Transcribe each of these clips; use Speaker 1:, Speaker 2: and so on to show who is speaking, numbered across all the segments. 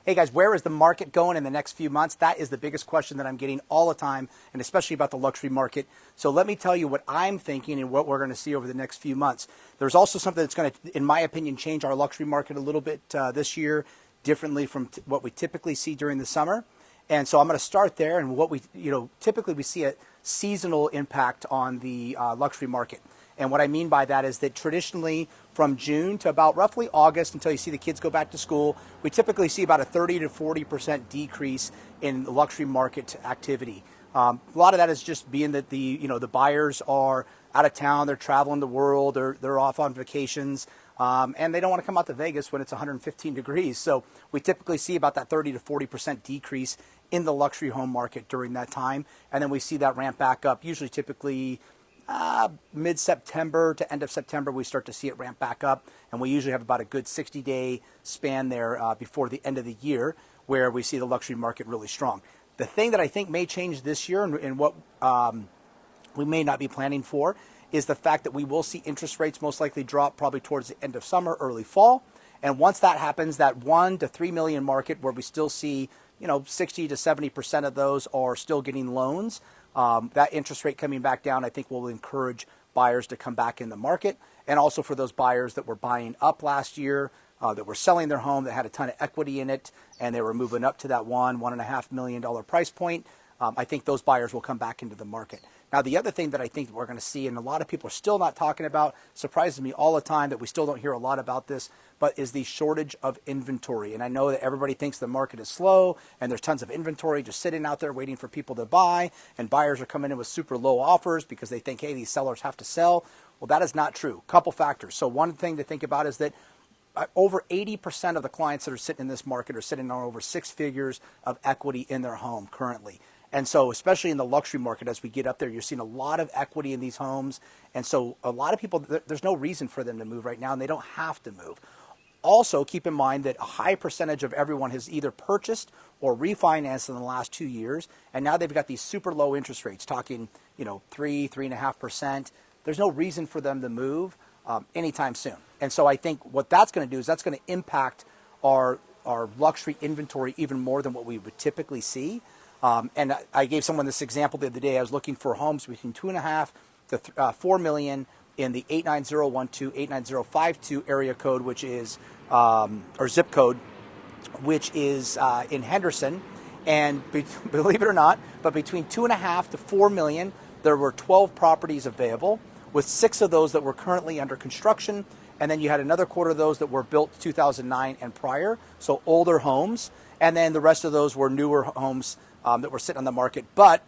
Speaker 1: Hey guys, where is the market going in the next few months? That is the biggest question that I'm getting all the time, and especially about the luxury market. So let me tell you what I'm thinking and what we're going to see over the next few months. There's also something that's going to, in my opinion, change our luxury market a little bit this year, differently from what we typically see during the summer. And so I'm going to start there, and what we, typically we see a seasonal impact on the luxury market. And what I mean by that is that traditionally from June to about roughly August until you see the kids go back to school, we typically see about a 30 to 40% decrease in the luxury market activity. A lot of that is just being that the buyers are out of town, they're traveling the world, they're off on vacations, and they don't want to come out to Vegas when it's 115 degrees. So we typically see about that 30 to 40% decrease in the luxury home market during that time. And then we see that ramp back up, usually typically mid-September to end of September, we start to see it ramp back up. And we usually have about a good 60-day span there before the end of the year where we see the luxury market really strong. The thing that I think may change this year and what we may not be planning for is the fact that we will see interest rates most likely drop probably towards the end of summer, early fall. And once that happens, that 1 to 3 million market where we still see 60 to 70% of those are still getting loans. That interest rate coming back down, I think, will encourage buyers to come back in the market. And also for those buyers that were buying up last year, that were selling their home, that had a ton of equity in it, and they were moving up to that $1.5 million price point, I think those buyers will come back into the market. Now, the other thing that I think we're going to see, and a lot of people are still not talking about, surprises me all the time that we still don't hear a lot about this, but is the shortage of inventory. And I know that everybody thinks the market is slow and there's tons of inventory just sitting out there waiting for people to buy, and buyers are coming in with super low offers because they think, hey, these sellers have to sell. Well, that is not true. Couple factors. So one thing to think about is that over 80% of the clients that are sitting in this market are sitting on over 6 figures of equity in their home currently. And so especially in the luxury market, as we get up there, you're seeing a lot of equity in these homes. And so a lot of people, there's no reason for them to move right now, and they don't have to move. Also, keep in mind that a high percentage of everyone has either purchased or refinanced in the last 2 years, and now they've got these super low interest rates, talking 3.5%. There's no reason for them to move anytime soon. And so I think what that's going to do is that's going to impact our luxury inventory even more than what we would typically see. And I gave someone this example the other day. I was looking for homes between 2.5 to 4 million in the 89012, 89052 area code, which is, or zip code, which is in Henderson. And believe it or not, but between 2.5 to 4 million, there were 12 properties available, with 6 of those that were currently under construction. And then you had another quarter of those that were built 2009 and prior, so older homes. And then the rest of those were newer homes that were sitting on the market. But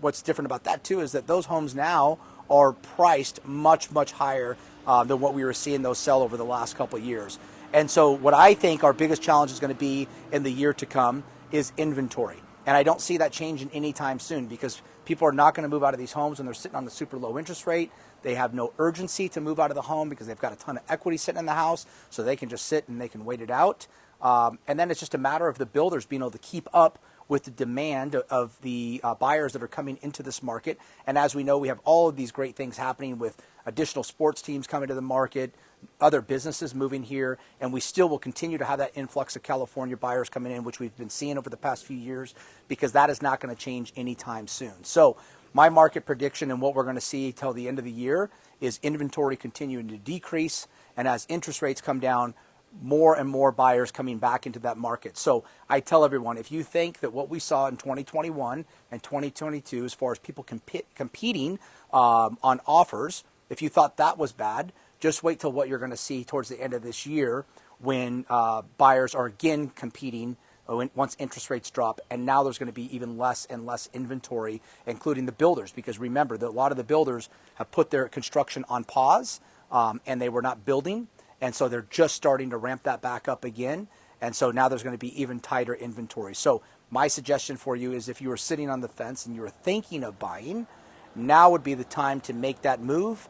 Speaker 1: what's different about that too is that those homes now are priced much, much higher than what we were seeing those sell over the last couple of years. And so what I think our biggest challenge is going to be in the year to come is inventory. And I don't see that changing anytime soon, because people are not going to move out of these homes when they're sitting on the super low interest rate. They have no urgency to move out of the home because they've got a ton of equity sitting in the house, so they can just sit and they can wait it out. And then it's just a matter of the builders being able to keep up with the demand of the buyers that are coming into this market. And as we know, we have all of these great things happening with additional sports teams coming to the market, other businesses moving here, and we still will continue to have that influx of California buyers coming in, which we've been seeing over the past few years, because that is not going to change anytime soon. So my market prediction and what we're going to see till the end of the year is inventory continuing to decrease, and as interest rates come down, more and more buyers coming back into that market. So I tell everyone, if you think that what we saw in 2021 and 2022, as far as people competing on offers, if you thought that was bad, just wait till what you're going to see towards the end of this year when buyers are again competing once interest rates drop. And now there's going to be even less and less inventory, including the builders, because remember that a lot of the builders have put their construction on pause and they were not building. And so they're just starting to ramp that back up again. And so now there's going to be even tighter inventory. So my suggestion for you is, if you were sitting on the fence and you were thinking of buying, now would be the time to make that move.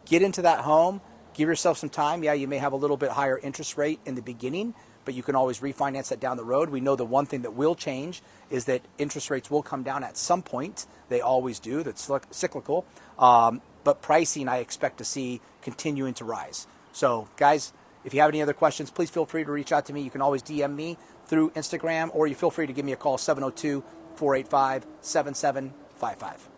Speaker 1: Get into that home. Give yourself some time. Yeah, you may have a little bit higher interest rate in the beginning, but you can always refinance that down the road. We know the one thing that will change is that interest rates will come down at some point. They always do. That's cyclical. But pricing, I expect to see continuing to rise. So, guys, If you have any other questions, please feel free to reach out to me. You can always DM me through Instagram, or you feel free to give me a call, 702-485-7755.